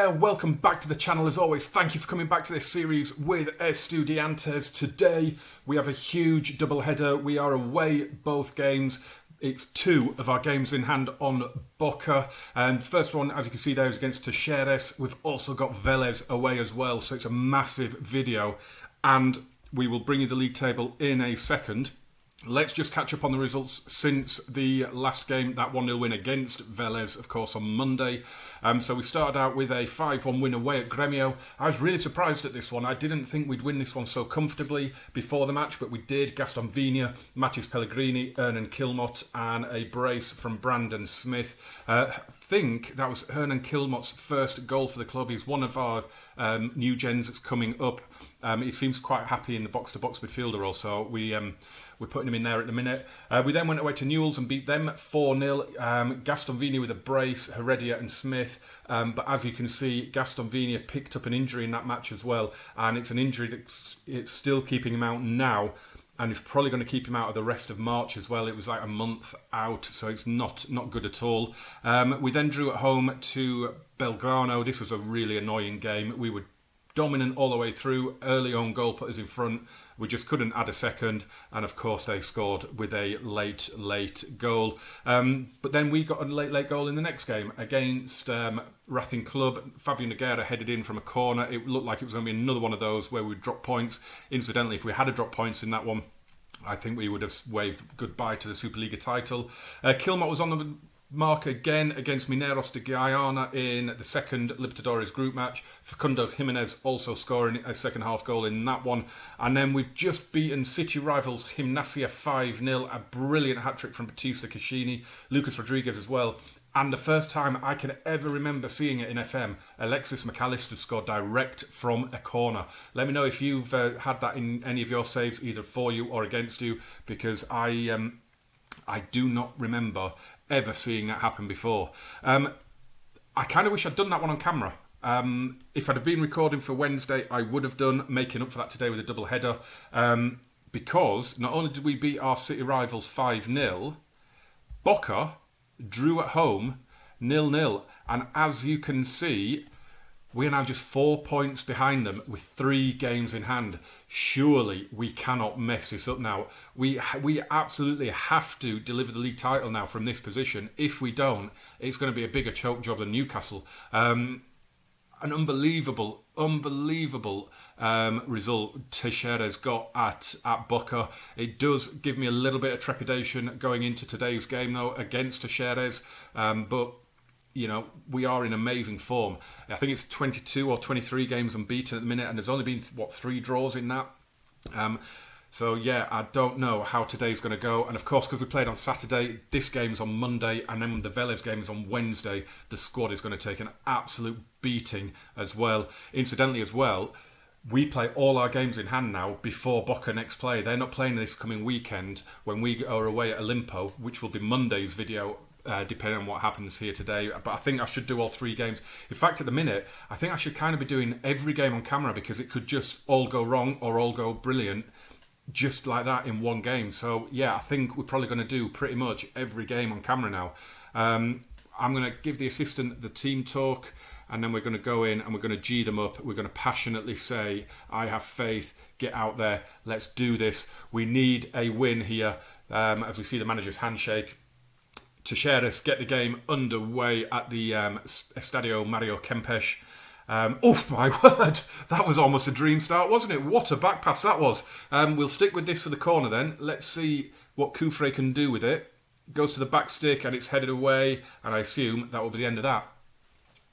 there, welcome back to the channel as always. Thank you for coming back to this series with Estudiantes. Today we have a huge double header. We are away both games. It's two of our games in hand on Boca. And first one, as you can see there, is against Talleres. We've also got Velez away as well, so it's a massive video. And we will bring you the league table in a second. Let's just catch up on the results since the last game, that 1-0 win against Velez, of course, on Monday. So we started out with a 5-1 win away at Gremio. I was really surprised at this one. I didn't think we'd win this one so comfortably before the match, but we did. Gaston Vigna, Mathis Pellegrini, Hernan Kilmot, and a brace from Brandon Smith. I think that was Hernan Kilmot's first goal for the club. He's one of our new gens that's coming up. He seems quite happy in the box-to-box midfielder role, so we're putting him in there at the minute. We then went away to Newell's and beat them 4-0. Gaston Vigna with a brace, Heredia and Smith. But as you can see, Gaston Vigna picked up an injury in that match as well. And it's an injury that's still keeping him out now. And it's probably going to keep him out of the rest of March as well. It was like a month out, so it's not good at all. We then drew at home to Belgrano. This was a really annoying game. We were dominant all the way through. Early on goal put us in front. We just couldn't add a second. And of course they scored with a late goal. But then we got a late goal in the next game against Racing Club. Fabio Nogueira headed in from a corner. It looked like it was going to be another one of those where we'd drop points. Incidentally, if we had dropped points in that one, I think we would have waved goodbye to the Superliga title. Kilmot was on the mark again against Mineros de Guyana in the second Libertadores group match. Facundo Jimenez also scoring a second half goal in that one. And then we've just beaten city rivals Gimnasia 5-0. A brilliant hat-trick from Batista Caccini. Lucas Rodriguez as well. And the first time I can ever remember seeing it in FM, Alexis McAllister scored direct from a corner. Let me know if you've had that in any of your saves, either for you or against you, because I do not remember ever seeing that happen before. I kind of wish I'd done that one on camera. If I'd have been recording for Wednesday, I would have done, making up for that today with a double header. Because not only did we beat our city rivals 5-0, Boca drew at home 0-0. And as you can see, we are now just 4 points behind them with 3 games in hand. Surely we cannot mess this up now. We absolutely have to deliver the league title now from this position. If we don't, it's going to be a bigger choke job than Newcastle. An unbelievable result Talleres got at Boca. It does give me a little bit of trepidation going into today's game though against Talleres. But you know, we are in amazing form. I think it's 22 or 23 games unbeaten at the minute, and there's only been, 3 draws in that? So yeah, I don't know how today's going to go. And of course, because we played on Saturday, this game's on Monday, and then the Velez game is on Wednesday, the squad is going to take an absolute beating as well. Incidentally as well, we play all our games in hand now before Boca next play. They're not playing this coming weekend when we are away at Olimpo, which will be Monday's video, depending on what happens here today. But I think I should do all 3 games. In fact, at the minute, I think I should kind of be doing every game on camera, because it could just all go wrong or all go brilliant just like that in one game. So yeah, I think we're probably going to do pretty much every game on camera now. I'm going to give the assistant the team talk, and then we're going to go in and we're going to G them up. We're going to passionately say, I have faith, get out there, let's do this. We need a win here, as we see the manager's handshake. Talleres get the game underway at the Estadio Mario Kempes. Oh my word, that was almost a dream start, wasn't it? What a back pass that was. We'll stick with this for the corner then. Let's see what Kufre can do with it. Goes to the back stick and it's headed away, and I assume that will be the end of that.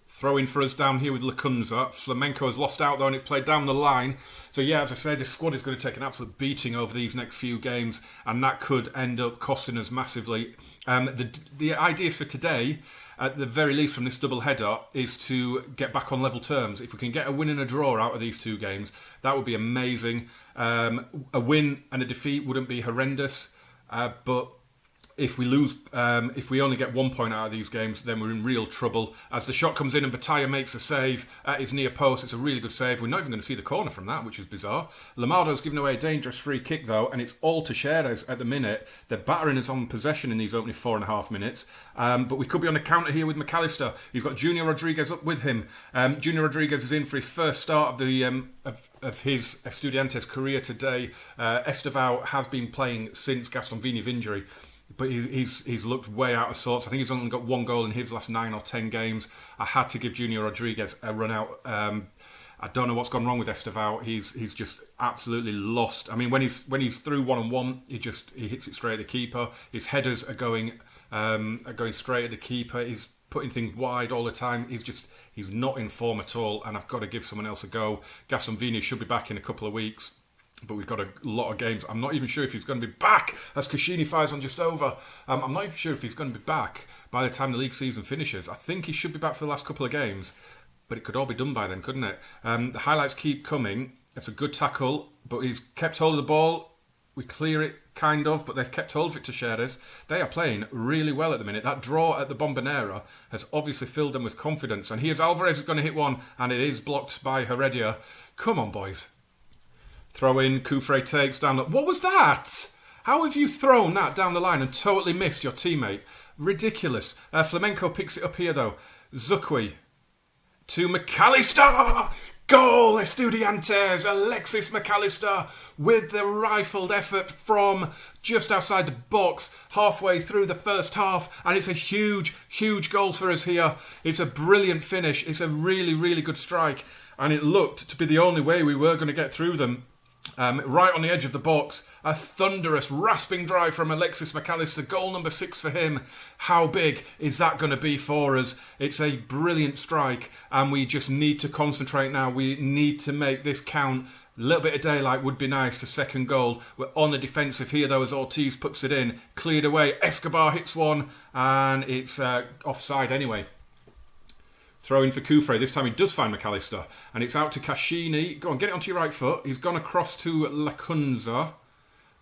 Throw in for us down here with Lacunza. Flamenco has lost out though, and it's played down the line. So yeah, as I say, this squad is going to take an absolute beating over these next few games, and that could end up costing us massively. The idea for today, at the very least from this double header, is to get back on level terms. If we can get a win and a draw out of these 2 games, that would be amazing. A win and a defeat wouldn't be horrendous, but if we lose, if we only get 1 point out of these games, then we're in real trouble. As the shot comes in and Batalla makes a save at his near post, it's a really good save. We're not even going to see the corner from that, which is bizarre. Lamardo's given away a dangerous free kick though, and it's all to Xerez at the minute. They're battering us on possession in these opening 4.5 minutes. But we could be on a counter here with McAllister. He's got Junior Rodriguez up with him. Junior Rodriguez is in for his first start of the of his Estudiantes career today. Estevao has been playing since Gaston Vini's injury, but he's looked way out of sorts. I think he's only got 1 goal in his last 9 or 10 games. I had to give Junior Rodriguez a run out. I don't know what's gone wrong with Estevao. He's just absolutely lost. I mean, when he's through 1-on-1, he hits it straight at the keeper. His headers are going straight at the keeper. He's putting things wide all the time. He's not in form at all, and I've got to give someone else a go. Gaston Vini should be back in a couple of weeks, but we've got a lot of games. I'm not even sure if he's going to be back as Caccini fires on just over. I'm not even sure if he's going to be back by the time the league season finishes. I think he should be back for the last couple of games, but it could all be done by then, couldn't it? The highlights keep coming. It's a good tackle, but he's kept hold of the ball. We clear it, kind of, but they've kept hold of it to Xerez. They are playing really well at the minute. That draw at the Bombonera has obviously filled them with confidence. And here's Alvarez is going to hit one, and it is blocked by Heredia. Come on, boys. Throw in, Kufre takes down. What was that? How have you thrown that down the line and totally missed your teammate? Ridiculous. Flamenco picks it up here, though. Zukwi to McAllister. Goal, Estudiantes. Alexis McAllister with the rifled effort from just outside the box, halfway through the first half, and it's a huge, huge goal for us here. It's a brilliant finish. It's a really, really good strike, and it looked to be the only way we were going to get through them. Right on the edge of the box, a thunderous, rasping drive from Alexis McAllister. Goal number 6 for him. How big is that going to be for us? It's a brilliant strike, and we just need to concentrate now. We need to make this count. A little bit of daylight would be nice. The second goal. We're on the defensive here, though, as Ortiz puts it in. Cleared away. Escobar hits one, and it's offside anyway. Throw in for Kufre. This time he does find McAllister. And it's out to Caccini. Go on, get it onto your right foot. He's gone across to Lacunza.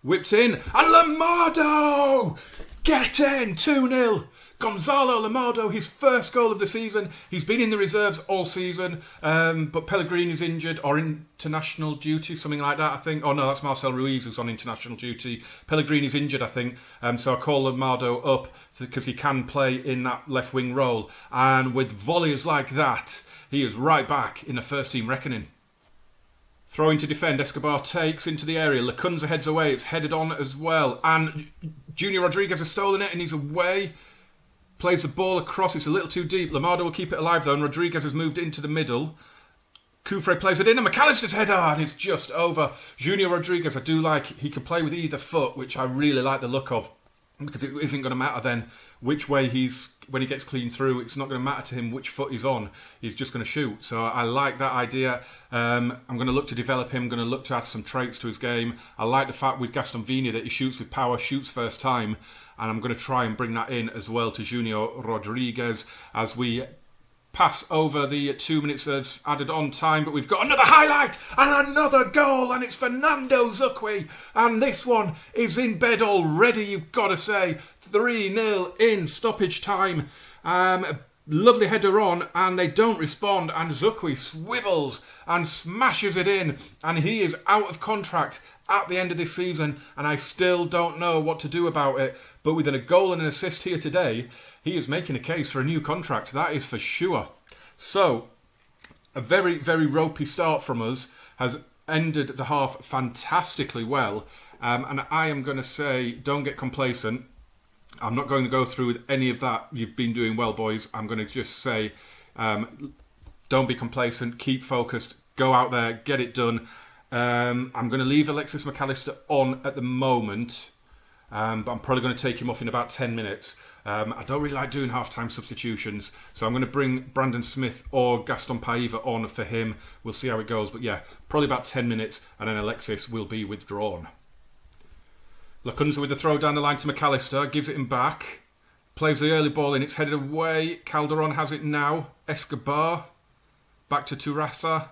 Whipped in. And Lamardo! Get in! 2-0. Gonzalo Lamardo, his first goal of the season. He's been in the reserves all season. But Pellegrini's injured or international duty, something like that, I think. Oh no, that's Marcel Ruiz who's on international duty. Pellegrini's injured, I think. So I call Lamardo up because he can play in that left wing role. And with volleys like that, he is right back in the first team reckoning. Throwing to defend, Escobar takes into the area. Lacunza heads away, it's headed on as well. And Junior Rodriguez has stolen it and he's away. Plays the ball across, it's a little too deep. Lamardo will keep it alive though, and Rodriguez has moved into the middle. Kufre plays it in, and McAllister's header, and it's just over. Junior Rodriguez, I do like, he can play with either foot, which I really like the look of, because it isn't going to matter then which way when he gets clean through, it's not going to matter to him which foot he's on. He's just going to shoot. So I like that idea. I'm going to look to develop him. I'm going to look to add some traits to his game. I like the fact with Gaston Vini that he shoots with power, shoots first time. And I'm going to try and bring that in as well to Junior Rodriguez as we pass over the 2 minutes that's added on time. But we've got another highlight and another goal, and it's Fernando Zukwi. And this one is in bed already, you've got to say. 3-0 in stoppage time. Lovely header on, and they don't respond, and Zukwi swivels and smashes it in, and he is out of contract at the end of this season, and I still don't know what to do about it. But with a goal and an assist here today, he is making a case for a new contract, that is for sure. So, a very, very ropey start from us has ended the half fantastically well, and I am going to say, don't get complacent. I'm not going to go through any of that. You've been doing well, boys. I'm going to just say, don't be complacent, keep focused, go out there, get it done. I'm going to leave Alexis McAllister on at the moment, but I'm probably going to take him off in about 10 minutes. I don't really like doing half-time substitutions, so I'm going to bring Brandon Smith or Gaston Paiva on for him. We'll see how it goes, but yeah, probably about 10 minutes, and then Alexis will be withdrawn. Lacunza with the throw down the line to McAllister, gives it him back, plays the early ball in, it's headed away. Calderon has it now. Escobar back to Turatha.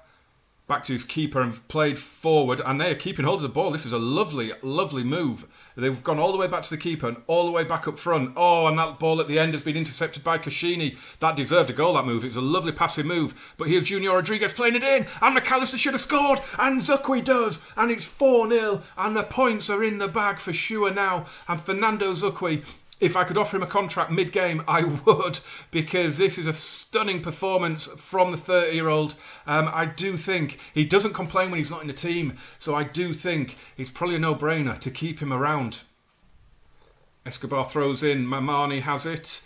back to his keeper and played forward, and they are keeping hold of the ball. This is a lovely, lovely move. They've gone all the way back to the keeper and all the way back up front. Oh, and that ball at the end has been intercepted by Cassini. That deserved a goal, that move. It was a lovely passive move. But here's Junior Rodriguez playing it in, and McAllister should have scored, and Zukwi does, and it's 4-0, and the points are in the bag for sure now. And Fernando Zukwi, if I could offer him a contract mid-game, I would, because this is a stunning performance from the 30-year-old. I do think he doesn't complain when he's not in the team, so I do think it's probably a no-brainer to keep him around. Escobar throws in, Mamani has it.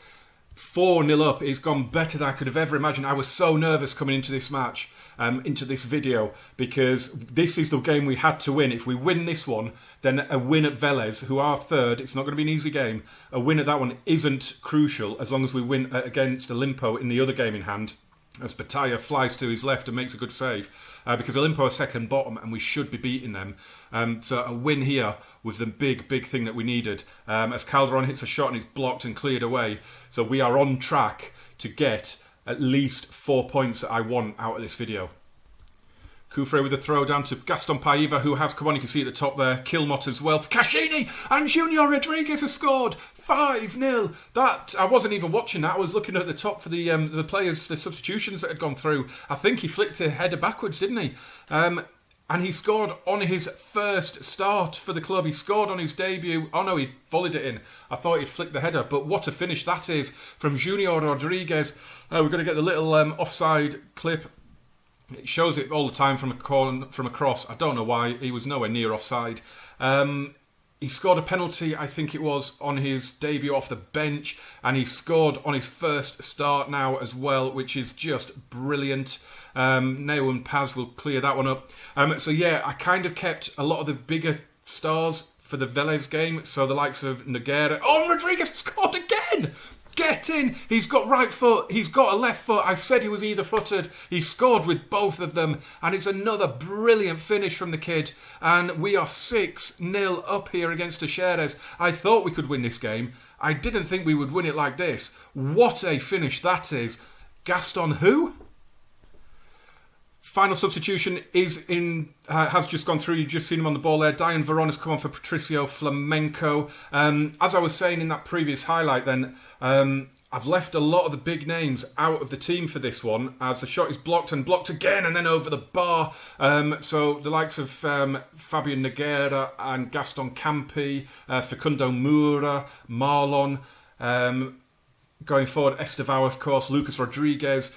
4-0 up. It's gone better than I could have ever imagined. I was so nervous coming into this match, into this video, because this is the game we had to win. If we win this one, then a win at Velez, who are third, it's not going to be an easy game. A win at that one isn't crucial as long as we win against Olimpo in the other game in hand, as Batalla flies to his left and makes a good save, because Olimpo are second bottom and we should be beating them. So a win here was the big thing that we needed, as Calderon hits a shot and it's blocked and cleared away. So we are on track to get at least 4 points that I want out of this video. Kufre with a throw down to Gaston Paiva, who has come on, you can see at the top there, Kilmot as well for Cassini, and Junior Rodriguez has scored 5-0. That, I wasn't even watching that, I was looking at the top for the players, the substitutions that had gone through. I think he flicked a header backwards, didn't he? And he scored on his first start for the club. He scored on his debut. Oh no, he volleyed it in. I thought he'd flicked the header, but what a finish that is from Junior Rodriguez. We're going to get the little offside clip. It shows it all the time from a corner, from across. I don't know why. He was nowhere near offside. He scored a penalty, I think it was, on his debut off the bench, and he scored on his first start now as well, which is just brilliant. Neo and Paz will clear that one up. So yeah, I kind of kept a lot of the bigger stars for the Velez game, so the likes of Nogueira. Oh, Rodriguez scored again! Get in! He's got right foot, he's got a left foot. I said he was either footed. He scored with both of them, and it's another brilliant finish from the kid. And we are 6-0 up here against Talleres. I thought we could win this game. I didn't think we would win it like this. What a finish that is. Gaston who? Final substitution is in, has just gone through. You've just seen him on the ball there. Diane Veron has come on for Patricio Flamenco. As I was saying in that previous highlight then, I've left a lot of the big names out of the team for this one, as the shot is blocked and blocked again and then over the bar. So the likes of Fabian Nogueira and Gaston Campi, Facundo Moura, Marlon, going forward Estevao of course, Lucas Rodriguez,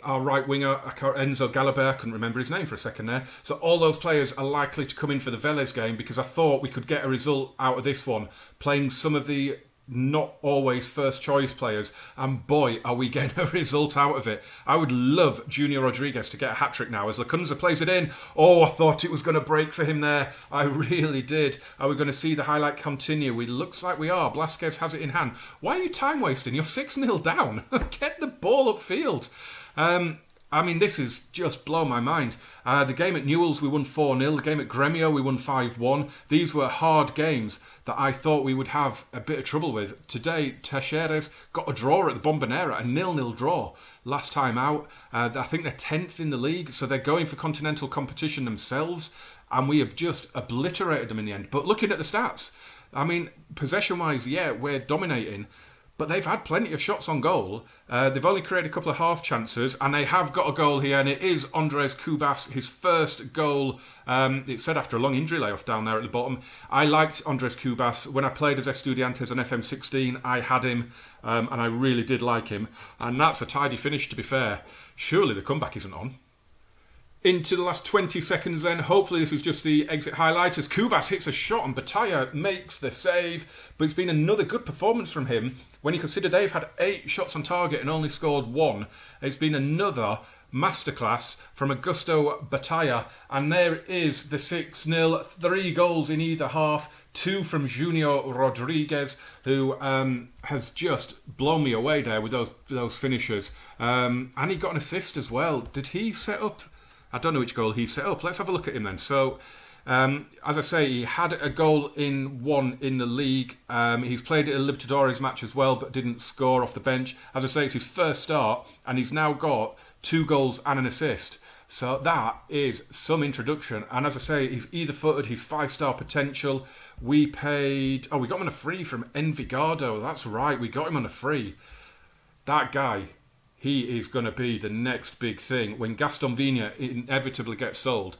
our right winger, Enzo Galabert, I couldn't remember his name for a second there. So all those players are likely to come in for the Velez game, because I thought we could get a result out of this one, playing some of the not always first choice players, and boy are we getting a result out of it. I would love Junior Rodriguez to get a hat-trick now as Lacunza plays it in. Oh, I thought it was going to break for him there. I really did. Are we going to see the highlight continue? It looks like we are. Blasquez has it in hand. Why are you time wasting? You're 6-0 down. Get the ball upfield. I mean, this is just blown my mind. The game at Newell's we won 4-0. The game at Gremio we won 5-1. These were hard games that I thought we would have a bit of trouble with. Today, Talleres got a draw at the Bombonera, a 0-0 draw last time out. I think they're 10th in the league, so they're going for continental competition themselves, and we have just obliterated them in the end. But looking at the stats, I mean, possession-wise, yeah, we're dominating, but they've had plenty of shots on goal. They've only created a couple of half chances, and they have got a goal here, and it is Andres Cubas, his first goal. It said after a long injury layoff down there at the bottom. I liked Andres Cubas. When I played as Estudiantes on FM19, I had him, and I really did like him. And that's a tidy finish, to be fair. Surely the comeback isn't on. Into the last 20 seconds then. Hopefully this is just the exit highlight as Cubas hits a shot and Batalla makes the save. But it's been another good performance from him. When you consider they've had 8 shots on target and only scored 1. It's been another masterclass from Augusto Batalla. And there is the 6-0. 3 goals in either half. 2 from Junior Rodriguez, who has just blown me away there with those finishers. And he got an assist as well. Did he set up? I don't know which goal he set up. Let's have a look at him then. So, as I say, he had a goal in the league. He's played at a Libertadores match as well, but didn't score off the bench. As I say, it's his first start, and he's now got 2 goals and an assist. So that is some introduction. And as I say, he's either-footed, he's 5-star potential. We paid... Oh, we got him on a free from Envigado. That's right, we got him on a free. That guy, he is going to be the next big thing. When Gaston Vigna inevitably gets sold,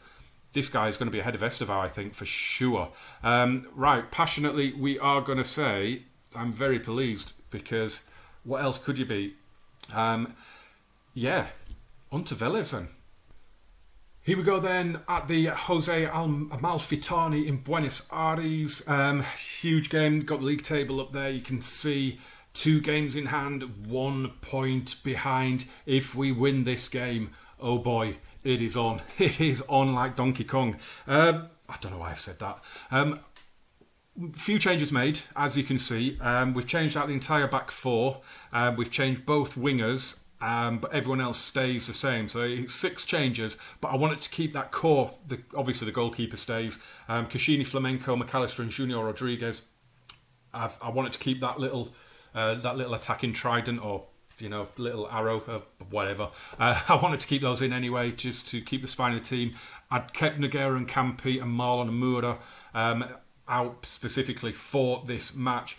this guy is going to be ahead of Estevao, I think, for sure. Right, passionately, we are going to say, I'm very pleased, because what else could you be? Yeah, on to Velez then. Here we go then at the Jose Amalfitani in Buenos Aires. Huge game, got the league table up there. You can see 2 games in hand, 1 point behind. If we win this game, oh boy, it is on. It is on like Donkey Kong. I don't know why I said that. Few changes made, as you can see. We've changed out the entire back 4. We've changed both wingers. But everyone else stays the same. So it's 6 changes, but I wanted to keep that core. Obviously, the goalkeeper stays. Cassini, Flamenco, McAllister and Junior Rodriguez. I wanted to keep that little attacking trident, or little arrow of whatever. I wanted to keep those in anyway, just to keep the spine of the team. I'd kept Nogueira and Campi and Marlon and Moura out specifically for this match.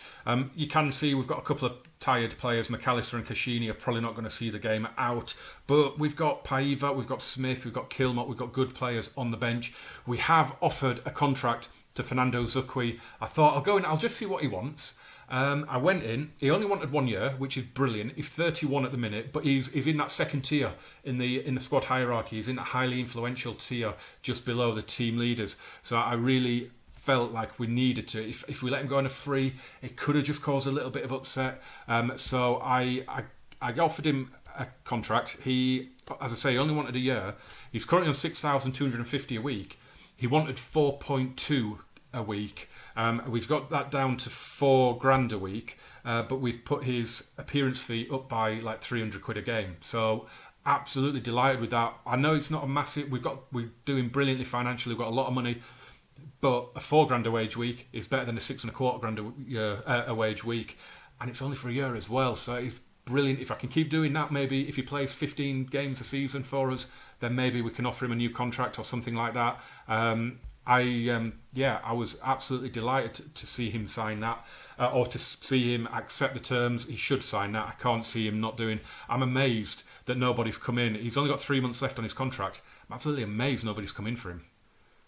You can see we've got a couple of tired players. McAllister and Cassini are probably not going to see the game out, but we've got Paiva, we've got Smith, we've got Kilmot, we've got good players on the bench. We have offered a contract to Fernando Zucchi. I thought I'll go in, I'll just see what he wants. I went in, he only wanted 1 year, which is brilliant. He's 31 at the minute, but he's in that second tier in the squad hierarchy. He's in that highly influential tier just below the team leaders. So I really felt like we needed to. If we let him go on a free, it could have just caused a little bit of upset. So I offered him a contract. He, as I say, only wanted a year. He's currently on 6,250 a week. He wanted 4.2 a week. We've got that down to $4,000 a week, but we've put his appearance fee up by like 300 quid a game. So absolutely delighted with that. I know it's not a massive. We're doing brilliantly financially. We've got a lot of money. But a $4,000 a wage week is better than a $6,250 a wage week, and it's only for a year as well. So it's brilliant. If I can keep doing that, maybe if he plays 15 games a season for us, then maybe we can offer him a new contract or something like that. I was absolutely delighted to see him sign that, or to see him accept the terms. He should sign that. I can't see him not doing. I'm amazed that nobody's come in. He's only got 3 months left on his contract. I'm absolutely amazed nobody's come in for him.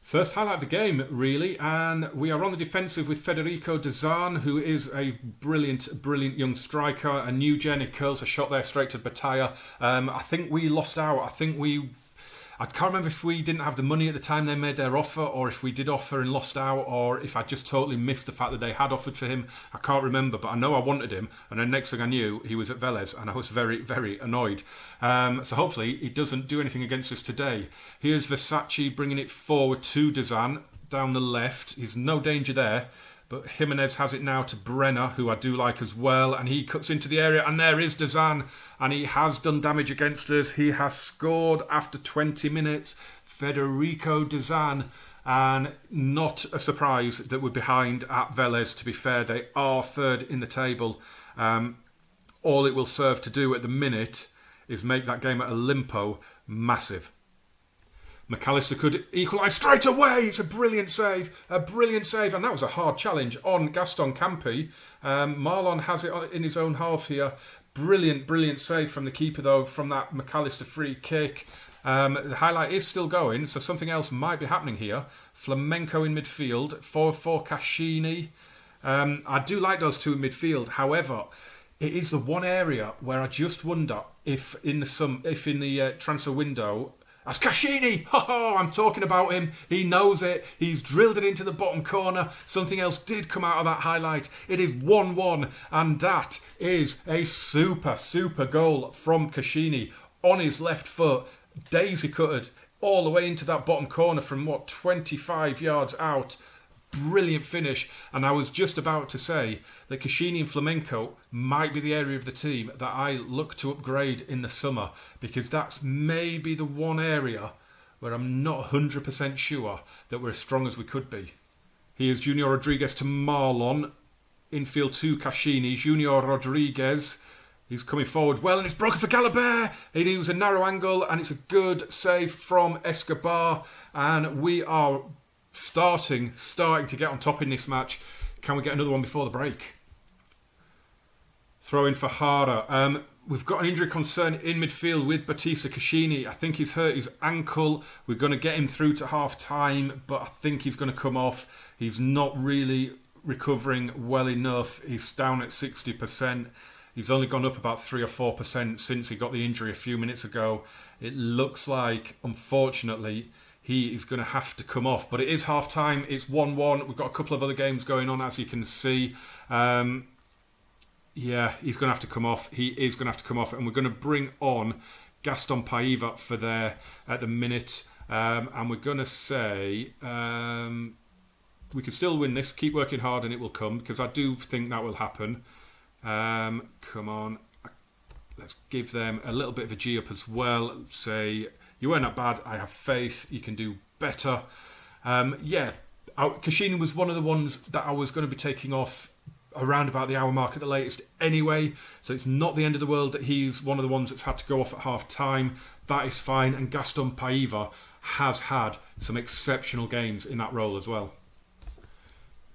First highlight of the game, really, and we are on the defensive with Federico De Zan, who is a brilliant young striker, a new gen. He curls a shot there straight to Batalla. I think we lost out. I can't remember if we didn't have the money at the time they made their offer, or if we did offer and lost out, or if I just totally missed the fact that they had offered for him. I can't remember, but I know I wanted him, and then next thing I knew, he was at Velez, and I was very, very annoyed. So hopefully he doesn't do anything against us today. Here's Versace bringing it forward to De Zan down the left. He's no danger there. But Jimenez has it now to Brenner, who I do like as well. And he cuts into the area. And there is De Zan. And he has done damage against us. He has scored after 20 minutes. Federico De Zan. And not a surprise that we're behind at Velez. To be fair, they are third in the table. All it will serve to do at the minute is make that game at Olimpo massive. McAllister could equalise straight away. It's a brilliant save. And that was a hard challenge on Gaston Campi. Marlon has it in his own half here. Brilliant save from the keeper, though, from that McAllister free kick. The highlight is still going, so something else might be happening here. Flamenco in midfield for Cassini. I do like those two in midfield. However, it is the one area where I just wonder if in the transfer window... That's Cassini! I'm talking about him. He knows it. He's drilled it into the bottom corner. Something else did come out of that highlight. It is 1-1, and that is a super goal from Cassini on his left foot. Daisy cutted all the way into that bottom corner from 25 yards out. Brilliant finish. And I was just about to say that Cassini and Flamenco might be the area of the team that I look to upgrade in the summer, because that's maybe the one area where I'm not 100% sure that we're as strong as we could be. Here's Junior Rodriguez to Marlon. Infield to Cassini. Junior Rodriguez He's coming forward well, and it's broken for Galabert. It was a narrow angle, and it's a good save from Escobar. And we are starting to get on top in this match. Can we get another one before the break? Throw in for Hara. We've got an injury concern in midfield with Batista Caccini. I think he's hurt his ankle. We're going to get him through to half time, but I think he's going to come off. He's not really recovering well enough. He's down at 60%. He's only gone up about 3 or 4% since he got the injury a few minutes ago. It looks like, unfortunately, he is going to have to come off. But it is half-time. It's 1-1. We've got a couple of other games going on, as you can see. Yeah, he's going to have to come off. He is going to have to come off. And we're going to bring on Gaston Paiva for there at the minute. And we're going to say we can still win this. Keep working hard and it will come, because I do think that will happen. Come on, let's give them a little bit of a G up as well. Say, you weren't that bad, I have faith, you can do better. Caccini was one of the ones that I was going to be taking off around about the hour mark at the latest anyway, so it's not the end of the world that he's one of the ones that's had to go off at half time. That is fine, and Gaston Paiva has had some exceptional games in that role as well.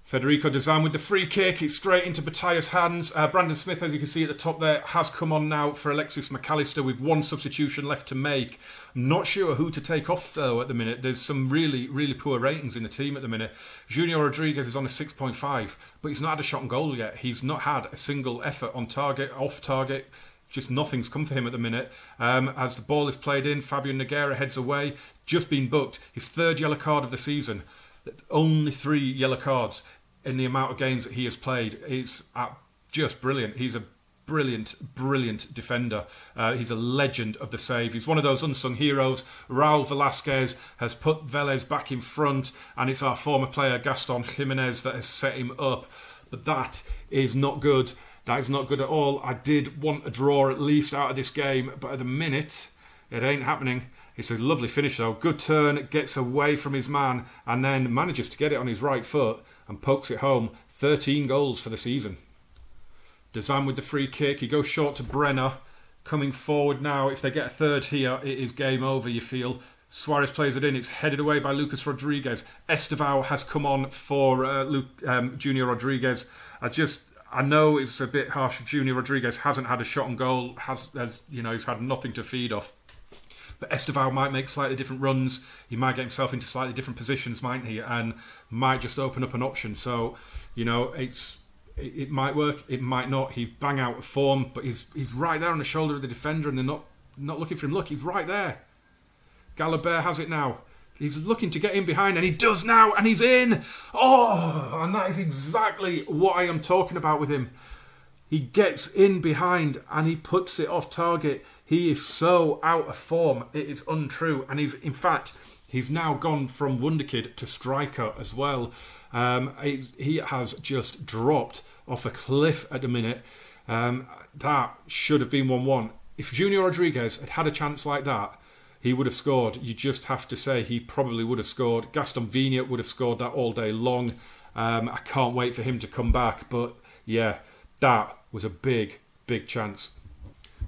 Federico Dezan with the free kick. It's straight into Bataya's hands. Brandon Smith, as you can see at the top there, has come on now for Alexis McAllister with one substitution left to make. I'm not sure who to take off, though, at the minute. There's some really, really poor ratings in the team at the minute. Junior Rodriguez is on a 6.5, but he's not had a shot on goal yet. He's not had a single effort on target, off target. Just nothing's come for him at the minute. As the ball is played in, Fabian Nogueira heads away. Just been booked. His third yellow card of the season. Only 3 yellow cards in the amount of games that he has played. It's just brilliant. He's a brilliant defender. He's a legend of the save. He's one of those unsung heroes. Raul Velasquez has put Velez back in front, and it's our former player Gaston Jimenez that has set him up. But that is not good. That is not good at all. I did want a draw at least out of this game, but at the minute, it ain't happening. It's a lovely finish though. Good turn, gets away from his man, and then manages to get it on his right foot and pokes it home. 13 goals for the season. Dezan with the free kick. He goes short to Brenner. Coming forward now. If they get a third here, it is game over, you feel. Suarez plays it in. It's headed away by Lucas Rodriguez. Estevao has come on for Junior Rodriguez. I know it's a bit harsh. Junior Rodriguez hasn't had a shot on goal. He's had nothing to feed off. But Estevao might make slightly different runs. He might get himself into slightly different positions, mightn't he? And might just open up an option. So, it might work. It might not. He's bang out of form, but he's right there on the shoulder of the defender, and they're not looking for him. Look, he's right there. Galabert has it now. He's looking to get in behind, and he does now, and he's in. Oh, and that is exactly what I am talking about with him. He gets in behind, and he puts it off target. He is so out of form, it is untrue. And he's now gone from wonderkid to striker as well. He has just dropped off a cliff at the minute. That should have been 1-1. If Junior Rodriguez had a chance like that, he would have scored. You just have to say he probably would have scored. Gaston Vigna would have scored that all day long. I can't wait for him to come back. But yeah, that was a big chance.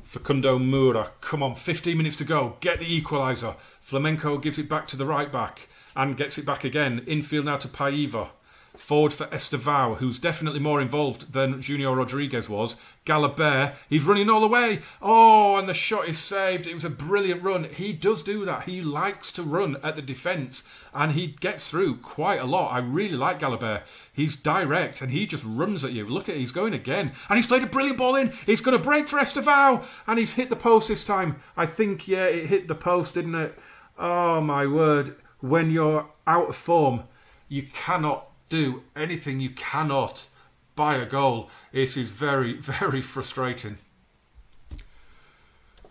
Facundo Moura, come on, 15 minutes to go, get the equaliser. Flamenco gives it back to the right back and gets it back again. Infield now to Paiva. Forward for Estevao, who's definitely more involved than Junior Rodriguez was. Galabert, he's running all the way. Oh, and the shot is saved. It was a brilliant run. He does do that. He likes to run at the defence, and he gets through quite a lot. I really like Galabert. He's direct, and he just runs at you. Look at it, he's going again. And he's played a brilliant ball in. He's going to break for Estevao, and he's hit the post this time. I think, yeah, it hit the post, didn't it? Oh, my word. When you're out of form, you cannot do anything. You cannot buy a goal. It is very, very frustrating.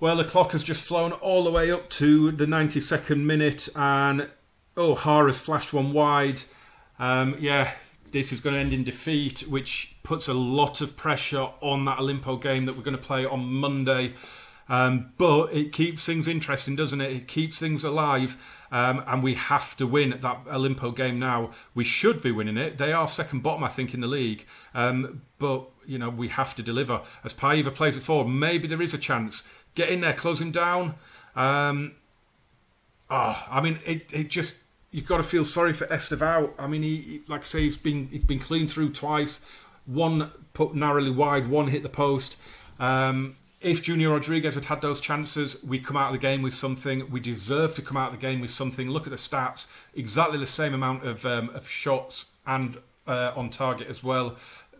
Well, the clock has just flown all the way up to the 92nd minute, and Hara's flashed one wide. This is going to end in defeat, which puts a lot of pressure on that Olimpo game that we're going to play on Monday. But it keeps things interesting, doesn't it? It keeps things alive. and we have to win that Olimpo game now. We should be winning it. They are second bottom, I think, in the league. But, we have to deliver. As Paiva plays it forward, maybe there is a chance. Get in there, close him down. It just... You've got to feel sorry for Estevao. I mean, he like I say, he's been cleaned through twice. One put narrowly wide, one hit the post. If Junior Rodriguez had had those chances, we come out of the game with something. We deserve to come out of the game with something. Look at the stats. Exactly the same amount of shots and on target as well.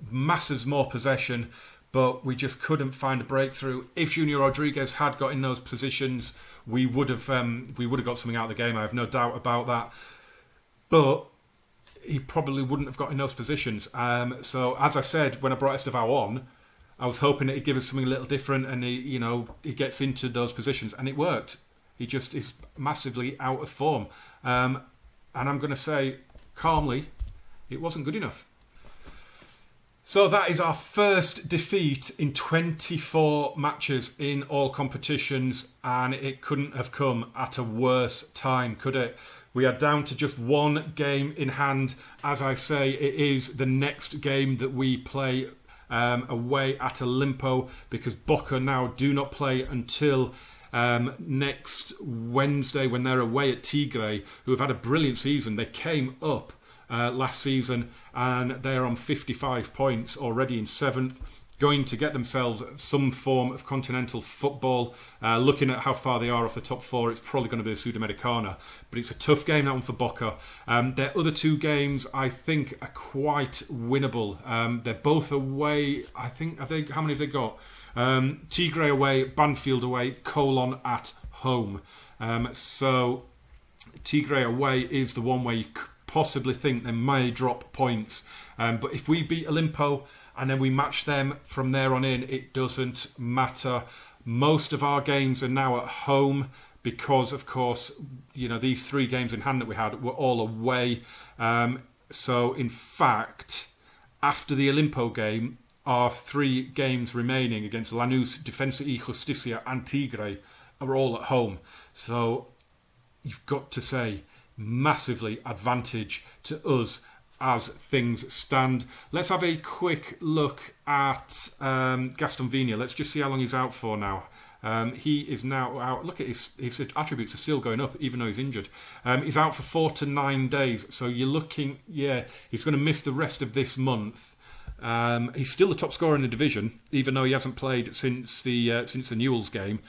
Masses more possession, but we just couldn't find a breakthrough. If Junior Rodriguez had got in those positions, we would have got something out of the game. I have no doubt about that. But he probably wouldn't have got in those positions. So as I said, when I brought Estevao on, I was hoping that he'd give us something a little different, and he gets into those positions, and it worked. He just is massively out of form. And I'm going to say calmly, it wasn't good enough. So that is our first defeat in 24 matches in all competitions, and it couldn't have come at a worse time, could it? We are down to just one game in hand. As I say, it is the next game that we play away at Olimpo, because Boca now do not play until next Wednesday when they're away at Tigre, who have had a brilliant season. They came up last season, and they are on 55 points already in 7th, going to get themselves some form of continental football. Looking at how far they are off the top 4, it's probably going to be the Sudamericana, but it's a tough game, that one, for Boca. Their other 2 games, I think, are quite winnable. They're both away. I think how many have they got? Tigre away, Banfield away, Colon at home. So Tigre away is the one where you possibly think they may drop points. But if we beat Olimpo and then we match them from there on in, it doesn't matter. Most of our games are now at home because, of course, these 3 games in hand that we had were all away. So, in fact, after the Olimpo game, our 3 games remaining against Lanús, Defensa y Justicia and Tigre are all at home. So, you've got to say, massively advantage to us as things stand. Let's have a quick look at Gaston Vigna. Let's just see how long he's out for now. He is now out. Look at his attributes are still going up, even though he's injured. He's out for 4 to 9 days. So you're looking, he's going to miss the rest of this month. He's still the top scorer in the division, even though he hasn't played since the Newell's game.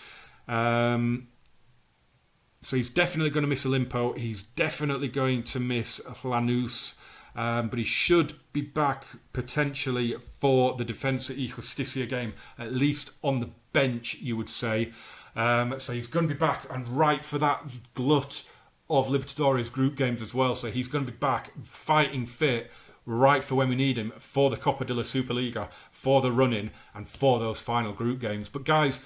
So he's definitely going to miss Olimpo. He's definitely going to miss Lanús. But he should be back potentially for the Defensa y Justicia game, at least on the bench, you would say. So he's going to be back and right for that glut of Libertadores group games as well. So he's going to be back fighting fit right for when we need him, for the Copa de la Superliga, for the run-in, and for those final group games. But guys,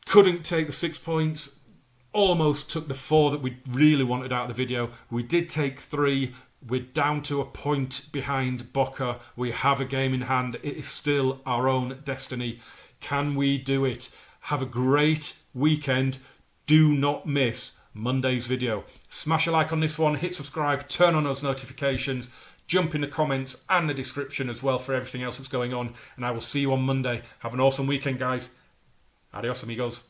couldn't take the 6 points. Almost took the 4 that we really wanted out of the video. We did take 3. We're down to a point behind Boca. We have a game in hand. It is still our own destiny. Can we do it? Have a great weekend. Do not miss Monday's video. Smash a like on this one. Hit subscribe. Turn on those notifications. Jump in the comments and the description as well for everything else that's going on. And I will see you on Monday. Have an awesome weekend, guys. Adios, amigos.